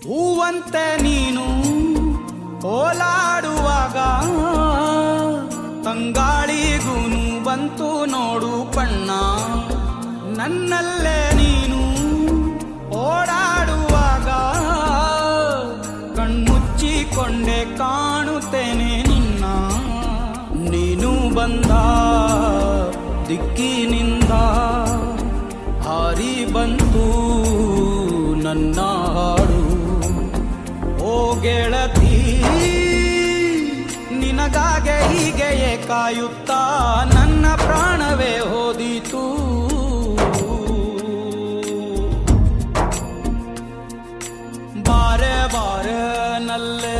ಹೂವಂತೆ ನೀನು ಓಲಾಡುವಾಗ ತಂಗಾಳಿಗೂನು ಬಂತು ನೋಡು ಬಣ್ಣ. ನನ್ನಲ್ಲೇ ನೀನು ಓಡಾಡುವಾಗ ಕಣ್ಮುಚ್ಚಿಕೊಂಡೆ ಕಾಣುತ್ತೇನೆ ನಿನ್ನ. ನೀನು ಬಂದ ದಿಕ್ಕಿನಿಂದ ಹಾರಿ ಬಂತು ನನ್ನ ಹಾಡು. ಓ ಗೆಳತಿ, ನಿನಗಾಗೆ ಹೀಗೆಯೇ ಕಾಯುತ್ತಾ ನನ್ನ ಪ್ರಾಣವೇ ಹೋದಿತು. ಬಾರೆ ಬಾರೆ ನಲ್ಲೇ